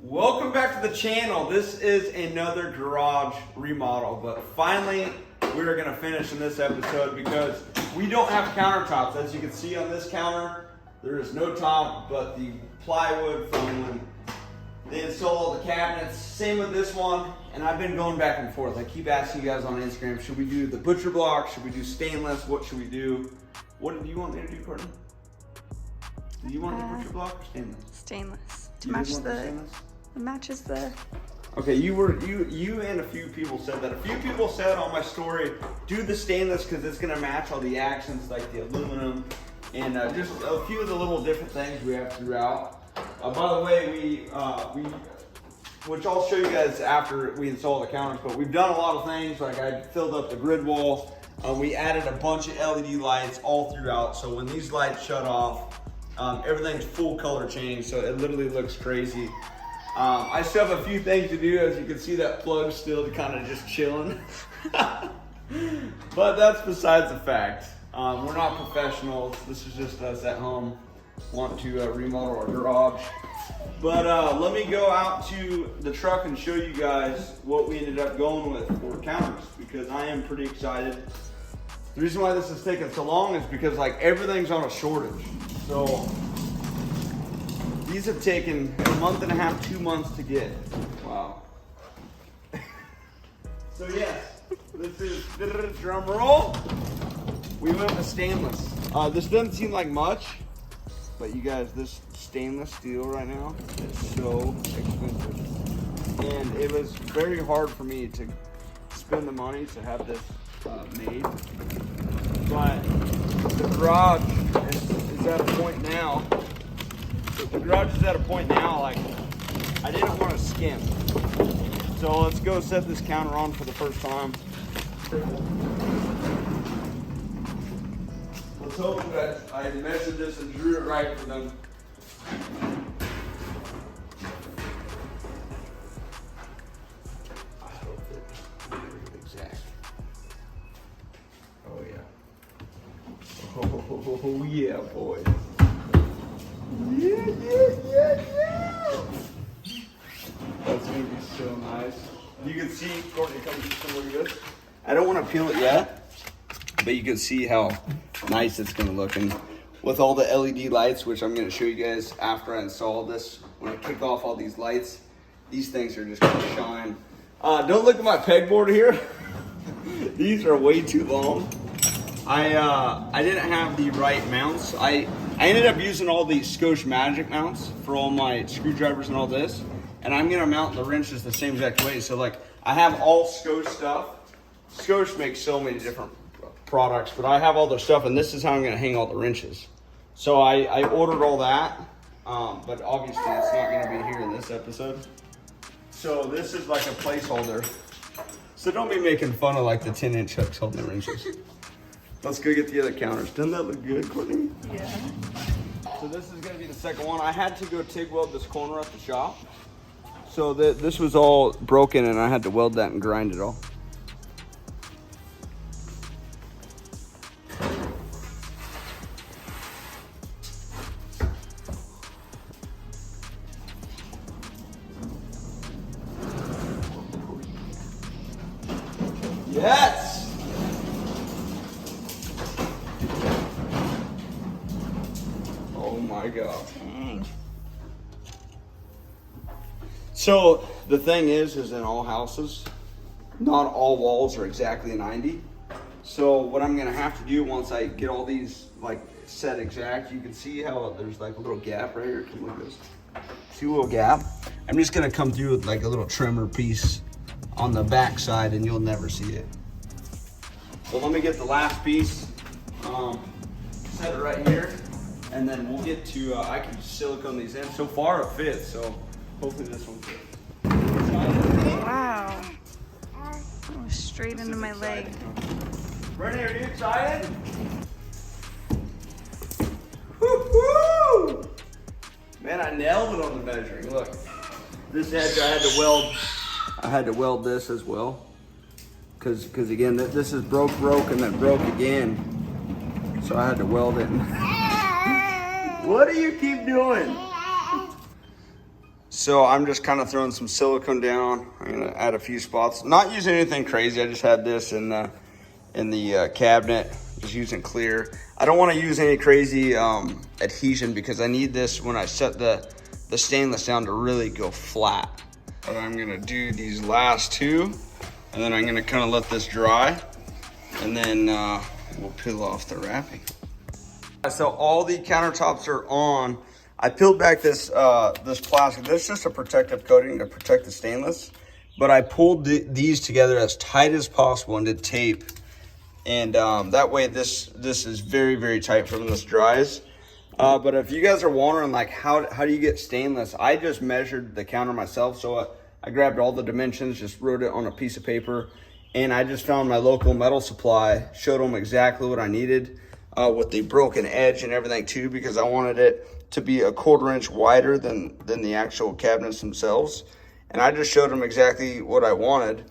Welcome back to the channel. This is another garage remodel, but finally we're gonna finish in this episode because we don't have countertops. As you can see on this counter, there is no top but the plywood from when they installed all the cabinets. Same with this one, and I've been going back and forth. I keep asking you guys on Instagram, should we do the butcher block? Should we do stainless? What should we do? What do you want me to do, Courtney? Do you want the butcher block or stainless? Stainless. To match the matches the. Okay, you and a few people said that. A few people said on my story, do the stainless because it's gonna match all the accents like the aluminum and just a few of the little different things we have throughout. By the way, which I'll show you guys after we install the counters, but we've done a lot of things. Like I filled up the grid walls. We added a bunch of LED lights all throughout. So when these lights shut off, everything's full color change. So it literally looks crazy. I still have a few things to do. As you can see, that plug's still kind of just chilling. But that's besides the fact. We're not professionals. This is just us at home want to remodel our garage. But let me go out to the truck and show you guys what we ended up going with for counters, because I am pretty excited. The reason why this is taking so long is because like everything's on a shortage. So these have taken a month and a half, 2 months to get. Wow. So yes, this is drum roll. We went with stainless. This doesn't seem like much, but you guys, this stainless steel right now is so expensive. And it was very hard for me to spend the money to have this made. But the garage is at a point now. The garage is at a point now, like, I didn't want to skimp. So let's go set this counter on for the first time. Let's hope that I measured this and drew it right for them. I hope that it's exact. Oh yeah. Oh yeah, boy. Yeah. That's gonna be so nice. You can see, Courtney, come look at this. I don't want to peel it yet, but you can see how nice it's gonna look. And with all the LED lights, which I'm gonna show you guys after I install this, when I kick off all these lights, these things are just gonna shine. Don't look at my pegboard here. These are way too long. I didn't have the right mounts. I ended up using all the Scotch Magic mounts for all my screwdrivers and all this. And I'm gonna mount the wrenches the same exact way. So like, I have all Scotch stuff. Scotch makes so many different products, but I have all their stuff, and this is how I'm gonna hang all the wrenches. So I ordered all that, but obviously it's not gonna be here in this episode. So this is like a placeholder. So don't be making fun of like the 10-inch hooks holding the wrenches. Let's go get the other counters. Doesn't that look good, Courtney? Yeah. So this is gonna be the second one. I had to go TIG weld this corner at the shop. So this was all broken and I had to weld that and grind it all. Yes! Oh my God. Dang. So the thing is in all houses, not all walls are exactly 90. So what I'm gonna have to do once I get all these like set exact, you can see how there's like a little gap right here. Can you look at this? See a little gap? I'm just gonna come through with like a little trimmer piece on the back side and you'll never see it. So let me get the last piece, set it right here, and then we'll get to, I can just silicone these in. So far it fits, so hopefully this one fits. Wow. Oh, straight into my leg. Brittany, are you excited? Woo-hoo! Man, I nailed it on the measuring. Look, this edge I had to weld this as well. Cause again, this is broke, and then broke again. So I had to weld it. What do you keep doing? So I'm just kind of throwing some silicone down. I'm gonna add a few spots. Not using anything crazy. I just had this in the cabinet, just using clear. I don't want to use any crazy adhesion because I need this when I set the stainless down to really go flat. So I'm gonna do these last two, and then I'm gonna kind of let this dry, and then we'll peel off the wrapping. So all the countertops are on. I peeled back this plastic. This is just a protective coating to protect the stainless, but I pulled these together as tight as possible and did tape, and that way this is very, very tight for when this dries. But if you guys are wondering, like, how do you get stainless, I just measured the counter myself. So I grabbed all the dimensions, just wrote it on a piece of paper, and I just found my local metal supply, showed them exactly what I needed with the broken edge and everything too, because I wanted it to be a 1/4 inch wider than the actual cabinets themselves. And I just showed them exactly what I wanted.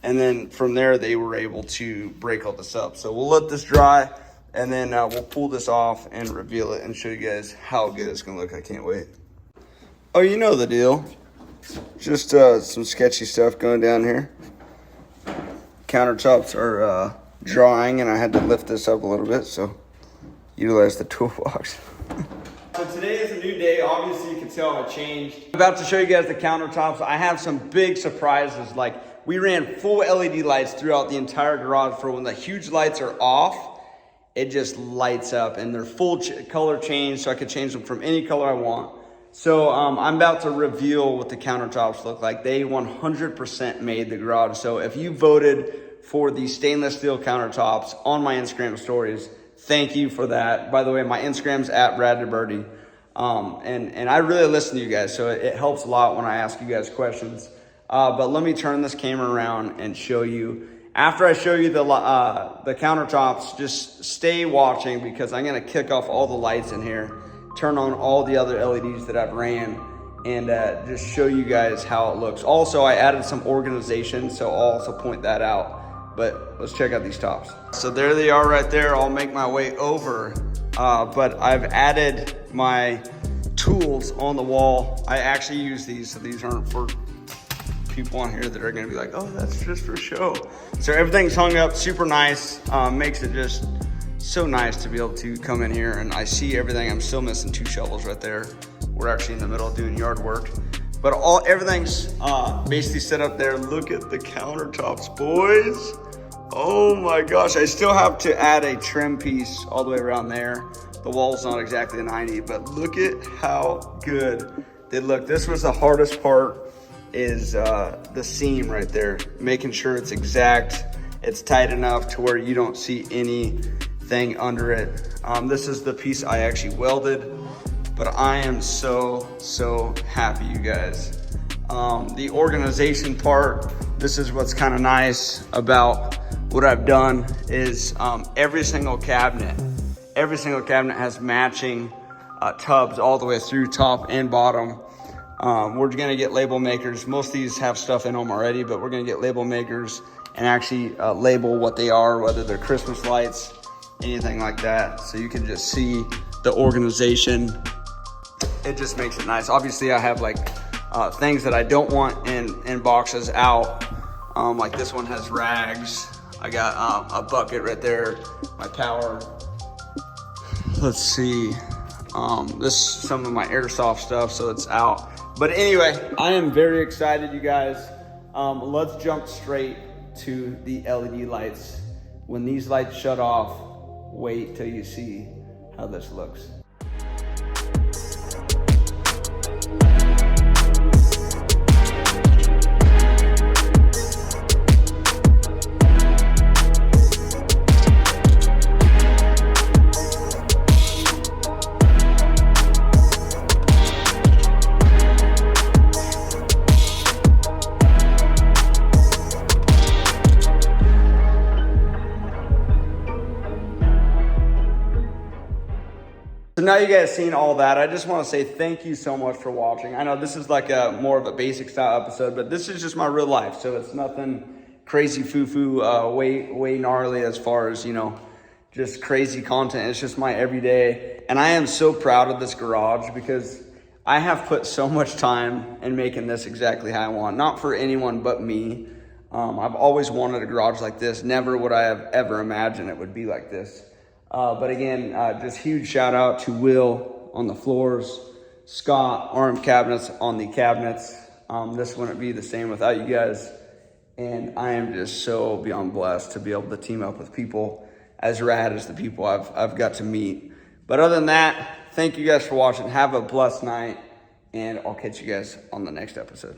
And then from there, they were able to break all this up. So we'll let this dry, and then we'll pull this off and reveal it and show you guys how good it's gonna look. I can't wait. Oh, you know the deal. Just some sketchy stuff going down here. Countertops are drying, and I had to lift this up a little bit, so utilize the toolbox. So today is a new day. Obviously, you can tell I changed. I'm about to show you guys the countertops. I have some big surprises. Like, we ran full LED lights throughout the entire garage. For when the huge lights are off, it just lights up, and they're full color change, so I could change them from any color I want. So I'm about to reveal what the countertops look like. They 100% made the garage. So if you voted for the stainless steel countertops on my Instagram stories, thank you for that. By the way, my Instagram's at DeBerti. And I really listen to you guys, so it helps a lot when I ask you guys questions. But let me turn this camera around and show you. After I show you the countertops, just stay watching, because I'm gonna kick off all the lights in here, turn on all the other LEDs that I've ran, and just show you guys how it looks. Also, I added some organization, so I'll also point that out. But let's check out these tops. So there they are right there. I'll make my way over. But I've added my tools on the wall. I actually use these, so these aren't for people on here that are gonna be like, oh, that's just for show. So everything's hung up super nice. Makes it just so nice to be able to come in here, and I see everything. I'm still missing 2 shovels right there. We're actually in the middle of doing yard work. But everything's basically set up there. Look at the countertops, boys. Oh my gosh, I still have to add a trim piece all the way around there. The wall's not exactly a 90, but look at how good they look. This was the hardest part, is the seam right there. Making sure it's exact, it's tight enough to where you don't see anything under it. This is the piece I actually welded. But I am so happy, you guys. The organization part, this is what's kind of nice about what I've done, is every single cabinet has matching tubs all the way through, top and bottom. We're gonna get label makers. Most of these have stuff in them already, but we're gonna get label makers and actually label what they are, whether they're Christmas lights, anything like that. So you can just see the organization. It just makes it nice. Obviously, I have like things that I don't want in boxes out. Like this one has rags. I got a bucket right there, my power. Let's see. This is some of my airsoft stuff, so it's out. But anyway, I am very excited, you guys. Let's jump straight to the LED lights. When these lights shut off, wait till you see how this looks. So now you guys seen all that. I just want to say thank you so much for watching. I know this is like more of a basic style episode, but this is just my real life. So it's nothing crazy foo-foo, way gnarly as far as, you know, just crazy content. It's just my everyday. And I am so proud of this garage because I have put so much time in making this exactly how I want, not for anyone but me. I've always wanted a garage like this. Never would I have ever imagined it would be like this. But again, just huge shout out to Will on the floors, Scott, arm cabinets on the cabinets. This wouldn't be the same without you guys. And I am just so beyond blessed to be able to team up with people as rad as the people I've got to meet. But other than that, thank you guys for watching. Have a blessed night, and I'll catch you guys on the next episode.